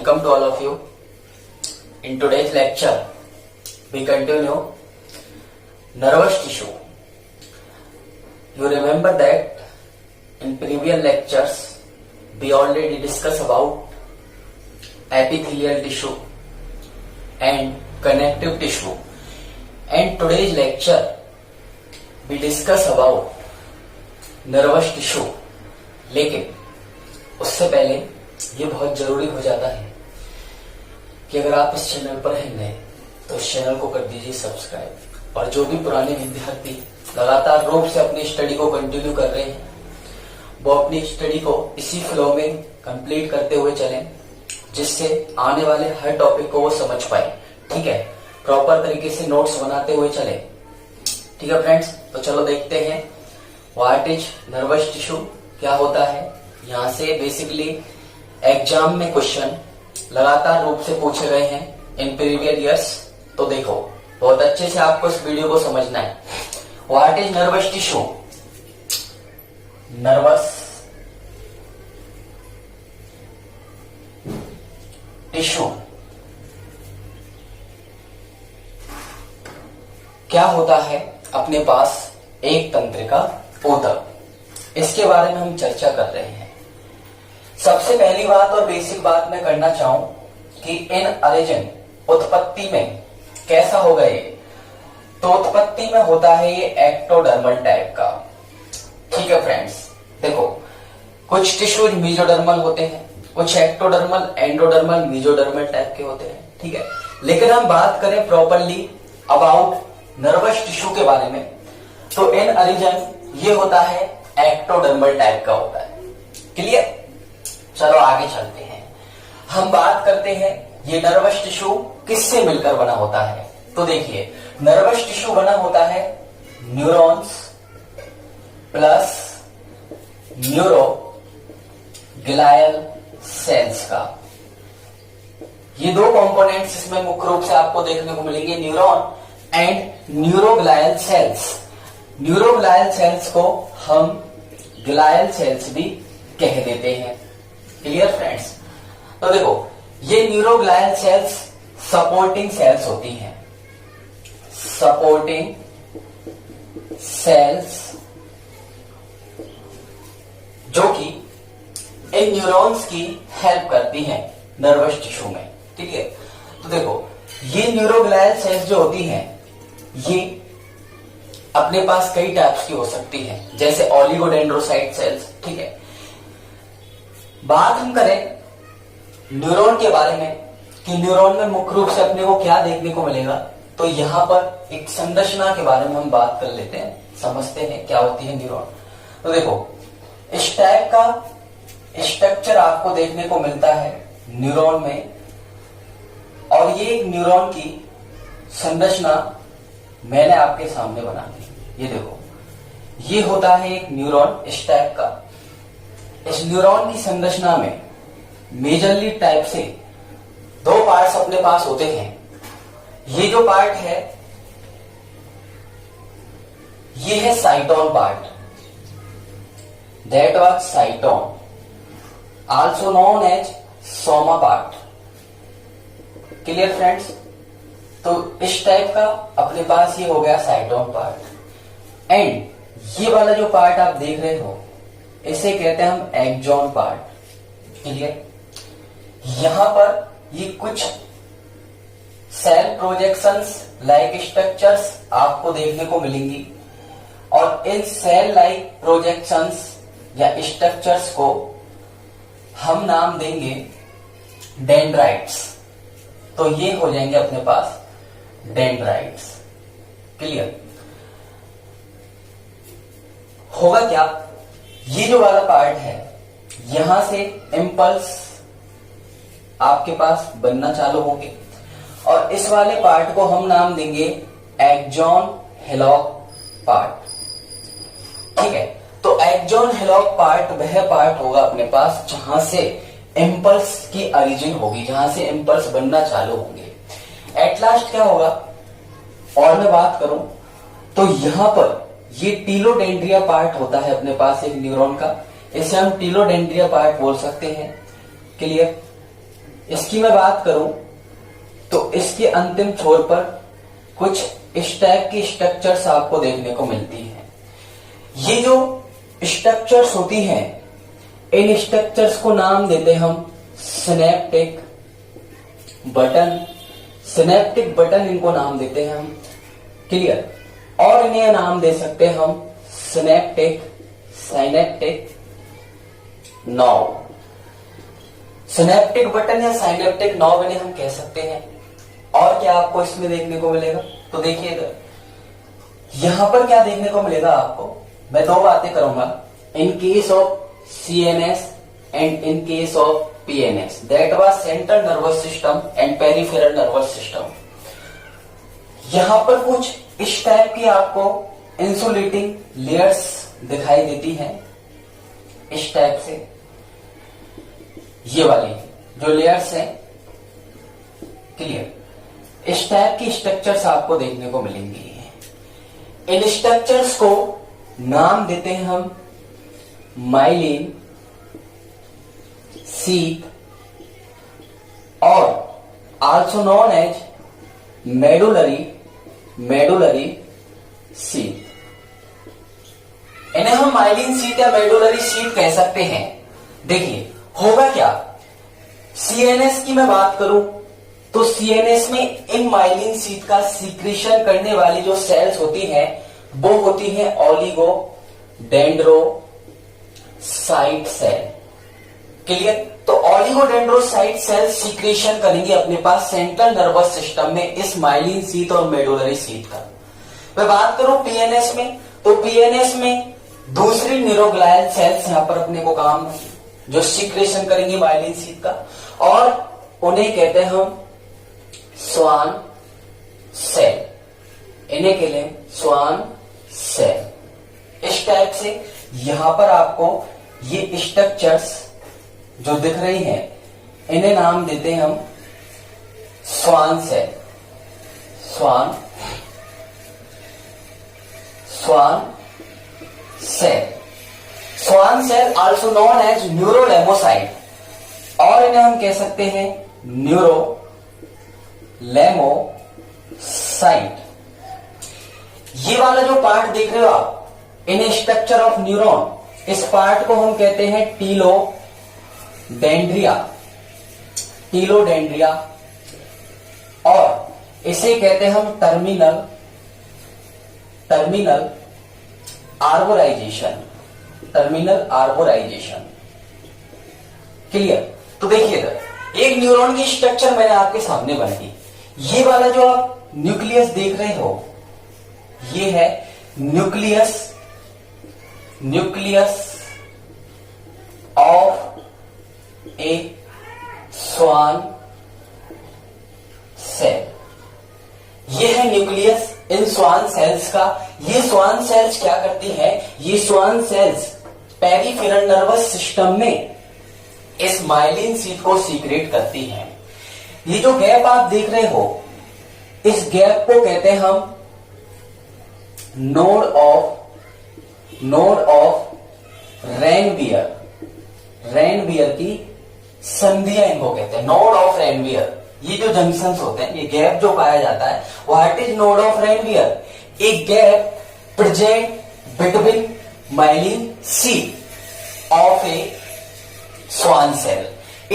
Welcome to all of you. In today's lecture, we continue nervous tissue. You remember that in previous lectures, we already discussed about epithelial tissue and connective tissue. And today's lecture, we discuss about nervous tissue. लेकिन उससे पहले ये बहुत जरूरी हो जाता है कि अगर आप इस चैनल पर हैं नए तो इस चैनल को कर दीजिए सब्सक्राइब। और जो भी पुराने विद्यार्थी लगातार रूप से अपनी स्टडी को कंटिन्यू कर रहे हैं वो अपनी स्टडी को इसी फ्लो में कंप्लीट करते हुए चलें, जिससे आने वाले हर टॉपिक को वो समझ पाए। ठीक है, प्रॉपर तरीके से नोट्स बनाते हुए चले। ठीक है फ्रेंड्स, तो चलो देखते हैं व्हाट इज नर्वस टिश्यू, क्या होता है। यहाँ से बेसिकली एग्जाम में क्वेश्चन लगातार रूप से पूछे गए हैं इन प्रीवियस ईयर्स। तो देखो, बहुत अच्छे से आपको इस वीडियो को समझना है। What is nervous tissue? Nervous tissue क्या होता है? अपने पास एक तंत्रिका ऊतक, इसके बारे में हम चर्चा कर रहे हैं। सबसे पहली बात और बेसिक बात मैं करना चाहूं कि इन ओरिजिन उत्पत्ति में कैसा होगा ये, तो उत्पत्ति में होता है ये एक्टोडर्मल टाइप का। ठीक है फ्रेंड्स, देखो कुछ टिश्यूज मेसोडर्मल होते हैं, कुछ एक्टोडर्मल, एंडोडर्मल, मेसोडर्मल टाइप के होते हैं। ठीक है, लेकिन हम बात करें प्रॉपरली अबाउट नर्वस टिश्यू के बारे में, तो इन ओरिजिन ये होता है एक्टोडर्मल टाइप का होता है। क्लियर? चलो आगे चलते हैं। हम बात करते हैं ये नर्वस टिश्यू किससे मिलकर बना होता है। तो देखिए, नर्वस टिश्यू बना होता है neurons plus neuro glial cells का। ये दो कंपोनेंट्स इसमें मुख्य रूप से आपको देखने को मिलेंगे, neuron and neuroglial cells. Neuroglial cells को हम ग्लायल सेल्स भी कह देते हैं। Clear friends? तो देखो, ये न्यूरोग्लायल सेल्स सपोर्टिंग सेल्स होती हैं। सपोर्टिंग सेल्स जो कि इन न्यूरॉन्स की हेल्प करती हैं नर्वस टिश्यू में। ठीक है, तो देखो ये न्यूरोग्लायल सेल्स जो होती हैं ये अपने पास कई टाइप्स की हो सकती हैं, जैसे ओलिगोडेंड्रोसाइट सेल्स। ठीक है, बात हम करें न्यूरॉन के बारे में कि न्यूरॉन में मुख्य रूप से अपने को क्या देखने को मिलेगा, तो यहां पर एक संरचना के बारे में हम बात कर लेते हैं, समझते हैं क्या होती है न्यूरॉन। तो देखो, इस टाइप का स्ट्रक्चर आपको देखने को मिलता है न्यूरॉन में, और ये एक न्यूरॉन की संरचना मैंने आपके सामने बना दी। ये देखो, ये होता है एक न्यूरॉन इस टाइप का। इस न्यूरॉन की संरचना में मेजरली टाइप से दो पार्ट्स अपने पास होते हैं। ये जो पार्ट है ये है cyton part, that was cyton, also known as soma part. Clear friends? तो इस टाइप का अपने पास ये हो गया साइटोन पार्ट। एंड ये वाला जो पार्ट आप देख रहे हो इसे कहते हैं हम एक्सॉन पार्ट। क्लियर? यहां पर ये कुछ सेल प्रोजेक्शंस लाइक स्ट्रक्चर्स आपको देखने को मिलेंगी, और इन सेल लाइक प्रोजेक्शंस या स्ट्रक्चर्स को हम नाम देंगे डेंड्राइट्स। तो ये हो जाएंगे अपने पास डेंड्राइट्स। क्लियर? होगा क्या, ये जो वाला पार्ट है यहां से इम्पल्स आपके पास बनना चालू होंगे, और इस वाले पार्ट को हम नाम देंगे एक्सॉन हिलॉक पार्ट। ठीक है, तो एक्सॉन हिलॉक पार्ट वह पार्ट होगा अपने पास जहां से इम्पल्स की ओरिजिन होगी, जहां से इम्पल्स बनना चालू होंगे। एट लास्ट क्या होगा, और मैं बात करूं तो यहां पर ये टीलोडेंड्रिया पार्ट होता है अपने पास एक न्यूरॉन का, इसे हम टीलोडेंड्रिया पार्ट बोल सकते हैं। क्लियर? इसकी मैं बात करूं तो इसके अंतिम छोर पर कुछ इस टाइप की स्ट्रक्चर्स आपको देखने को मिलती हैं। ये जो स्ट्रक्चर्स होती हैं, इन स्ट्रक्चर्स को नाम देते हम सिनेप्टिक बटन। सिनेप्टिक बटन इनको नाम देते हैं हम, क्लियर। और इन्हें नाम दे सकते हैं हम साइनेप्टिक नॉब। सिनेप्टिक बटन या साइनेप्टिक नॉब इन्हें हम कह सकते हैं। और क्या आपको इसमें देखने को मिलेगा, तो देखिए इधर यहां पर क्या देखने को मिलेगा आपको, मैं दो बातें करूंगा। In case of CNS and in case of PNS, that was central nervous system and peripheral nervous system. यहां पर कुछ इस टाइप की आपको इंसुलेटिंग लेयर्स दिखाई देती हैं, इस टाइप से। ये वाली जो लेयर्स हैं, क्लियर, इस टाइप की स्ट्रक्चर्स आपको देखने को मिलेंगी। इन स्ट्रक्चर्स को नाम देते हैं हम माइलिन शीथ और also known as medullary sheath. इन्हें हम माइलिन शीथ या मेडुलरी शीथ कह सकते हैं। देखिए होगा क्या, सीएनएस की मैं बात करूं तो सीएनएस में इन माइलिन शीथ का सीक्रेशन करने वाली जो सेल्स होती हैं वो होती हैं ओलिगो डेंड्रोसाइट सेल, क्लियर। तो ओलिगोडेंड्रोसाइट सेल सीक्रेशन करेंगे अपने पास सेंट्रल नर्वस सिस्टम में इस माइलिन शीथ और मेडुलरी शीथ का। मैं बात करूं पीएनएस में, तो पीएनएस में दूसरी न्यूरोग्लायल सेल्स यहां पर अपने को काम जो सीक्रेशन करेंगी माइलिन शीथ का, और उन्हें कहते हैं हम स्वान सेल। इन्हें कहते हैं स्वान सेल। इस टाइप से यहां पर आपको ये स्ट्रक्चर्स जो दिख रही हैं, इन्हें नाम देते हैं हम Schwann cell. Schwann cell also known as neurolemmocyte, और इन्हें हम कह सकते हैं न्यूरोलेमोसाइट। ये वाला जो पार्ट देख रहे हो आप, इन स्ट्रक्चर ऑफ न्यूरॉन, इस पार्ट को हम कहते हैं टीलोडेंड्रिया, और इसे कहते हैं हम टर्मिनल आर्बोराइजेशन, क्लियर। तो देखिए इधर एक न्यूरॉन की स्ट्रक्चर मैंने आपके सामने बनाई। ये वाला जो आप न्यूक्लियस देख रहे हो, ये है nucleus of a Schwann cell. ये है न्यूक्लियस इन स्वान सेल्स का। ये स्वान सेल्स क्या करती है, ये Schwann cells peripheral nervous system में इस माइलिन शीथ को सीक्रेट करती है। ये जो गैप आप देख रहे हो, इस गैप को कहते हैं हम नोड ऑफ रेनबियर की संधियां इनको कहते हैं, नोड ऑफ रेनबियर। ये जो जंक्शंस होते हैं, ये गैप जो पाया जाता है, what is node of Ranvier? एक gap present between myelin sheath of a Schwann cell.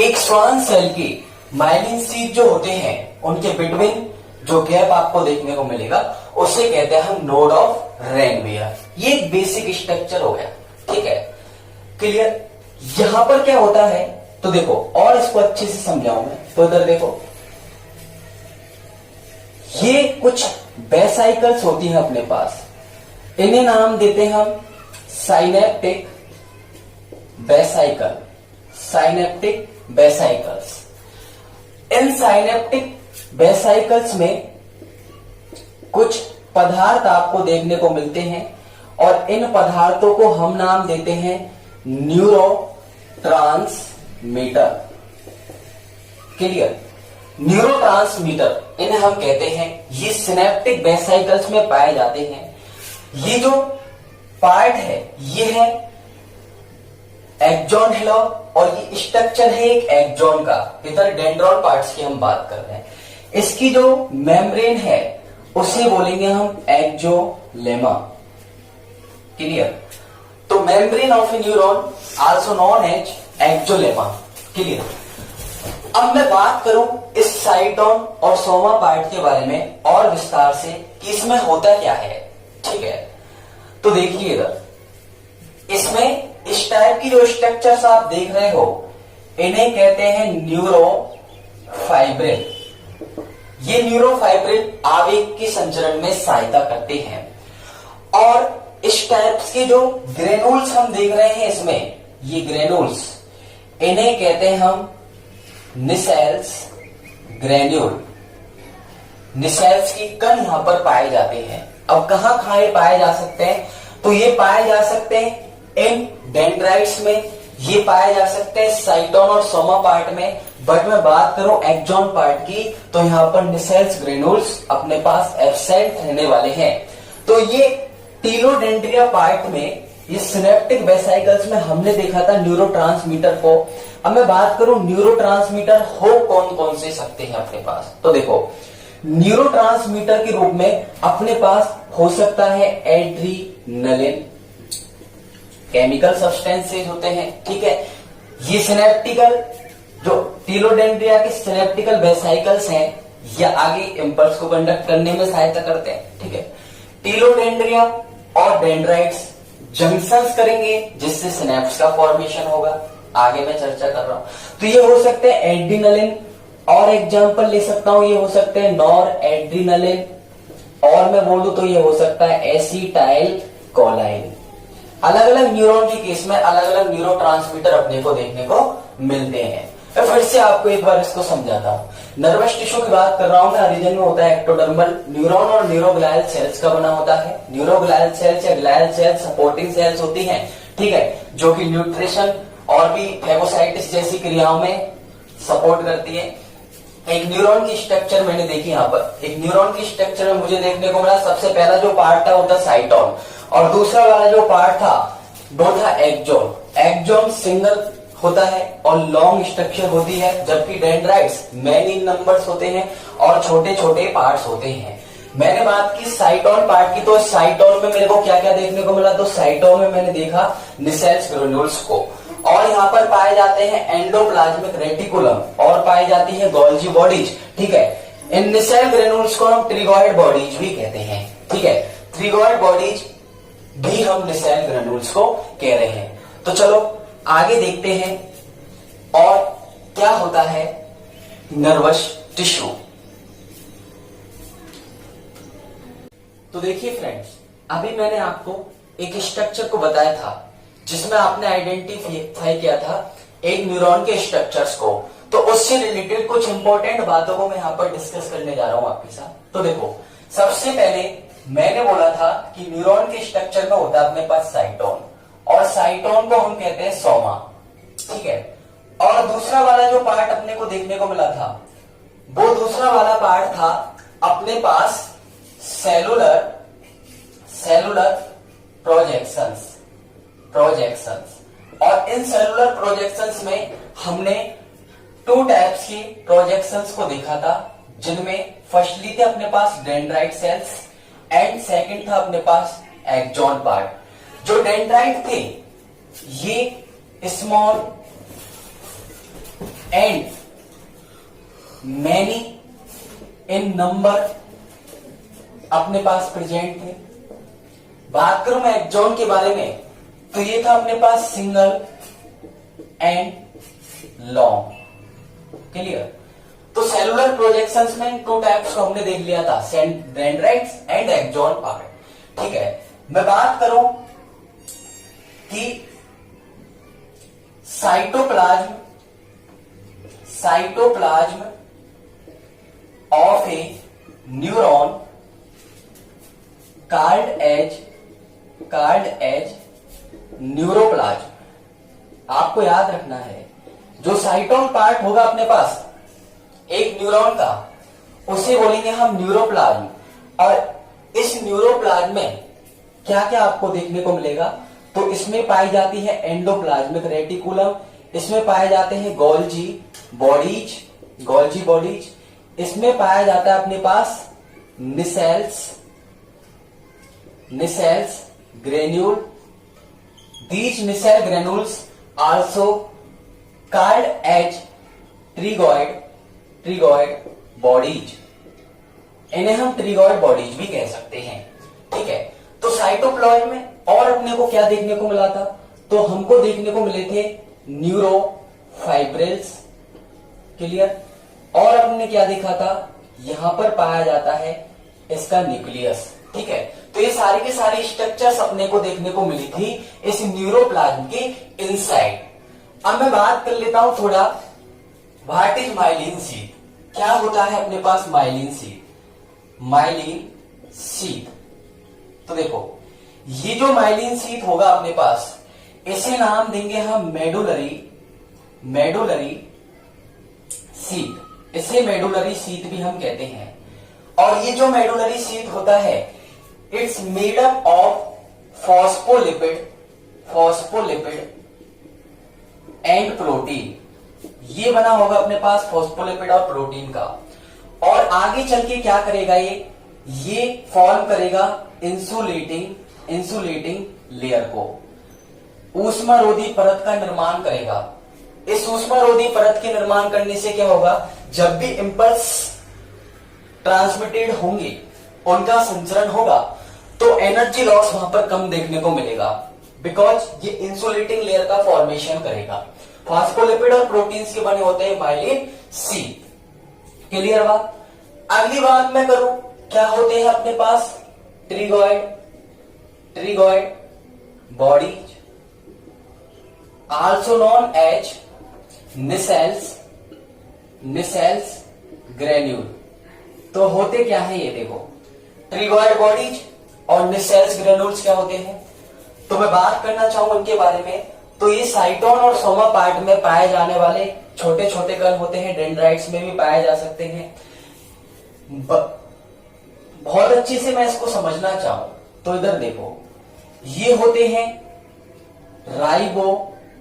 एक स्वान सेल की माइलिन शीथ जो होते हैं, उनके बिटवीन जो गैप आपको देखने को मिलेगा, उसे कहते हैं हम नोड ऑफ रेनबियर। ये एक बेसिक स्ट्रक्चर हो गया, ठीक है, क्लियर। यहां पर क्या होता है, तो देखो और इसको अच्छे से समझाऊं मैं, तो इधर देखो, ये कुछ वेसाइकल्स होती हैं अपने पास, इन्हें नाम देते हैं हम साइनेप्टिक वेसाइकल्स। इन साइनेप्टिक वेसाइकल्स में कुछ पदार्थ आपको देखने को मिलते हैं, और इन पदार्थों को हम नाम देते हैं न्यूरोट्रांसमीटर, क्लियर। न्यूरोट्रांसमीटर इन्हें हम कहते हैं, ये सिनेप्टिक वेसाइकल्स में पाए जाते हैं। ये जो पार्ट है, ये है एक्सॉन हिलॉ और ये स्ट्रक्चर है एक एक्सॉन का। इधर डेंड्रॉन पार्ट्स की हम बात कर रहे हैं। इसकी जो मेम्ब्रेन है उसे बोलेंगे हम एक्सोलेमा। क्लियर? तो membrane of a neuron also known as axolemma. Clear? अब मैं बात करूं इस साइटोन और सोमा पार्ट के बारे में और विस्तार से कि इसमें होता क्या है। ठीक है, तो देखिए इधर इसमें इस टाइप की जो स्ट्रक्चर्स आप देख रहे हो इन्हें कहते हैं न्यूरोफाइब्रिल। ये न्यूरोफाइब्रिल आवेग की संचरण में सहायता करते हैं। और इस टाइप्स के जो ग्रेनुल्स हम देख रहे हैं इसमें, ये ग्रेनुल्स इन्हें कहते हैं हम निसेल्स ग्रेन्यूल। निसेल्स की कण यहां पर पाए जाते हैं। अब कहां कहां ये पाए जा सकते हैं? तो ये पाए जा सकते हैं इन डेंड्राइट्स में, ये पाए जा सकते हैं साइटोन और सोमा पार्ट में। बट मैं बात करूं एक्सॉन पार्ट की तो यहां पर निसेल्स ग्रेनुल्स अपने पास एब्सेंट रहने वाले हैं। तो ये टीलोडेंड्रिया पार्ट में, ये सिनेप्टिक वेसिकल्स में हमने देखा था न्यूरोट्रांसमीटर को। अब मैं बात करूं न्यूरोट्रांसमीटर हो कौन कौन से सकते हैं अपने पास, तो देखो न्यूरोट्रांसमीटर के रूप में अपने पास हो सकता है एड्रीनलिन, केमिकल सब्सटेंसेस होते हैं। ठीक है, ये सिनेप्टिकल जो टीलोडेंड्रिया के सिनेप्टिकल वेसिकल्स हैं या आगे इंपल्स को कंडक्ट करने में सहायता करते हैं। ठीक है, टीलोडेंड्रिया और डेंड्राइट्स जंक्शंस करेंगे जिससे सिनेप्स का फॉर्मेशन होगा। आगे मैं चर्चा कर रहा हूं। तो ये हो सकते हैं एड्रीनलिन, और एग्जांपल ले सकता हूं, ये हो सकते हैं नॉर एड्रीनलिन, और मैं बोलूं तो ये हो सकता है एसिटाइल कोलाइन। अलग अलग न्यूरॉन के केस में अलग अलग न्यूरोट्रांसमीटर अपने को देखने को मिलते हैं। मैं फिर से आपको एक बार इसको समझाता हूं। नर्वस टिश्यू की बात कर रहा हूं मैं। ओरिजिन में होता है एक्टोडर्मल न्यूरॉन और न्यूरोग्लायल सेल्स का बना होता है। न्यूरोग्लायल सेल्स या ग्लायल सेल्स सपोर्टिंग सेल्स होती हैं। ठीक है, जो कि न्यूट्रिशन और भी फेगोसाइटिस जैसी क्रियाओं में सपोर्ट करती है। एक न्यूरॉन की स्ट्रक्चर मैंने देखी यहाँ पर। एक न्यूरॉन की स्ट्रक्चर में मुझे देखने को मिला सबसे पहला जो पार्ट था वो था साइटोन, और दूसरा वाला जो पार्ट था वो था एक्सॉन। एक्सॉन सिंगल होता है और लॉन्ग स्ट्रक्चर होती है, जबकि डेंड्राइट्स मैनी नंबर्स होते हैं और छोटे छोटे पार्ट्स होते हैं। मैंने बात की साइटोन पार्ट की, तो साइटोन में मेरे को क्या क्या देखने को मिला? तो साइटोन में मैंने देखा निसेल्स ग्रेन्यूल्स को, और यहाँ पर पाए जाते हैं एंडोप्लाज्मिक रेटिकुलम और पाई जाती है गोल्जी बॉडीज। ठीक है, इन निसेल ग्रेन्यूल्स को हम ट्रिगोइड बॉडीज भी कहते हैं। ठीक है, ट्रिगोइड बॉडीज भी हम निसेल ग्रेन्यूल्स को कह रहे हैं। तो चलो आगे देखते हैं और क्या होता है नर्वस टिश्यू। तो देखिए फ्रेंड्स, अभी मैंने आपको एक स्ट्रक्चर को बताया था जिसमें आपने आइडेंटिफाई किया था एक न्यूरॉन के स्ट्रक्चर्स को। तो उससे रिलेटेड कुछ इंपॉर्टेंट बातों को मैं यहाँ पर डिस्कस करने जा रहा हूं आपके साथ। तो देखो, सबसे पहले मैंने बोला था कि न्यूरॉन के स्ट्रक्चर में होता है अपने पास साइटोन, और साइटोन को हम कहते हैं सोमा। ठीक है, और दूसरा वाला जो पार्ट अपने को देखने को मिला था वो दूसरा वाला पार्ट था अपने पास सेलुलर प्रोजेक्शंस। और इन सेलुलर प्रोजेक्शंस में हमने टू टाइप्स की प्रोजेक्शंस को देखा था, जिनमें फर्स्टली थे अपने पास डेंड्राइट सेल्स एंड सेकंड था अपने पास एक्सॉन पार्ट। जो डेंड्राइट थे ये small and many in number अपने पास प्रेजेंट थे। बात करूं मैं एक्सॉन के बारे में तो ये था अपने पास सिंगल एंड लॉन्ग। क्लियर? तो सेलुलर प्रोजेक्शंस में टू टाइप्स को हमने देख लिया था, डेंड्राइट्स एंड एक्सॉन पार्ट। ठीक है, मैं बात करूं कि cytoplasm of a neuron called as neuroplasm. आपको याद रखना है, जो साइटोन पार्ट होगा अपने पास एक न्यूरॉन का, उसे बोलेंगे हम न्यूरोप्लाज्म। और इस न्यूरोप्लाज्म में क्या क्या आपको देखने को मिलेगा? तो इसमें पाई जाती है एंडोप्लाज्मिक रेटिकुलम, इसमें पाए जाते हैं गोल्जी बॉडीज। इसमें पाया जाता है अपने पास Nissl's granule. These Nissl granules also called as tigroid bodies. इन्हें हम ट्रिगॉइड बॉडीज भी कह सकते हैं। ठीक है, तो साइटोप्लाज्म में और अपने को क्या देखने को मिला था? तो हमको देखने को मिले थे न्यूरोफाइब्रिल्स, क्लियर। और हमने क्या देखा था? यहां पर पाया जाता है इसका न्यूक्लियस। ठीक है, तो ये सारी के सारी स्ट्रक्चर्स अपने को देखने को मिली थी इस न्यूरोप्लाज्म के इनसाइड। अब मैं बात कर लेता हूं थोड़ा, व्हाट इज माइलिन शीथ? क्या होता है अपने पास माइलिन शीथ? तो देखो, ये जो माइलिन शीथ होगा अपने पास, इसे नाम देंगे हम मेडुलरी शीथ। इसे मेडुलरी शीथ भी हम कहते हैं। और ये जो मेडुलरी शीथ होता है, it's made up of phospholipid and protein. ये बना होगा अपने पास फॉस्फोलिपिड और प्रोटीन का। और आगे चल के क्या करेगा? ये फॉर्म करेगा इंसुलेटिंग लेयर को, ऊष्मारोधी परत का निर्माण करेगा। इस ऊष्मारोधी परत के निर्माण करने से क्या होगा? जब भी इंपल्स ट्रांसमिटेड होंगे, उनका संचरण होगा, तो एनर्जी लॉस वहां पर कम देखने को मिलेगा, बिकॉज ये इंसुलेटिंग लेयर का फॉर्मेशन करेगा। फॉस्फोलिपिड और प्रोटीन्स के बने होते हैं माइलिन शीथ। क्लियर बात? अगली बात मैं करूं, क्या होते हैं अपने पास? Tigroid bodies, also known as Nissl's granule. तो होते क्या है ये देखो, ट्रिगॉइड बॉडीज और निसेल्स ग्रेन्यूल्स क्या होते हैं? तो मैं बात करना चाहूं उनके बारे में। तो ये साइटोन और सोमा पार्ट में पाए जाने वाले छोटे छोटे कण होते हैं, डेंड्राइट्स में भी पाए जा सकते हैं। बहुत अच्छे से मैं इसको समझना चाहूं तो इधर देखो, ये होते हैं राइबोन्यूक्लियो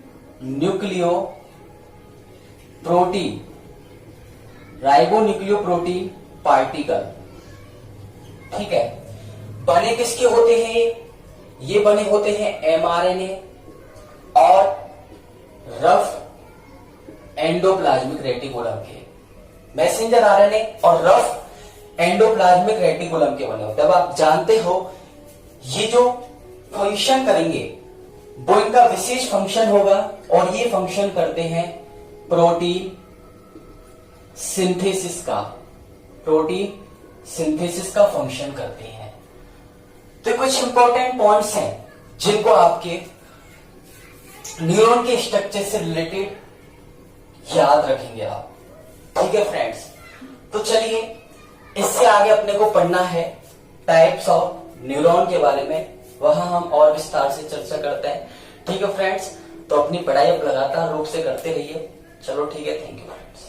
प्रोटीन पार्टिकल। ठीक है, बने किसके होते हैं? ये बने होते हैं एमआरएनए और रफ एंडोप्लाज्मिक रेटिकुलम के। मैसेंजर आरएनए और रफ एंडोप्लाज्मिक रेटिकुलम के बने होते हैं। अब आप जानते हो ये जो फंक्शन करेंगे वो इनका विशेष फंक्शन होगा, और ये फंक्शन करते हैं प्रोटीन सिंथेसिस का फंक्शन करते हैं। तो कुछ इंपॉर्टेंट पॉइंट्स हैं जिनको आपके न्यूरॉन के स्ट्रक्चर से रिलेटेड याद रखेंगे आप। ठीक है फ्रेंड्स, तो चलिए इससे आगे अपने को पढ़ना है टाइप्स ऑफ न्यूरॉन के बारे में, वहां हम और विस्तार से चर्चा करते हैं। ठीक है फ्रेंड्स, तो अपनी पढ़ाई अब लगातार रूप से करते रहिए। चलो ठीक है, थैंक यू फ्रेंड्स।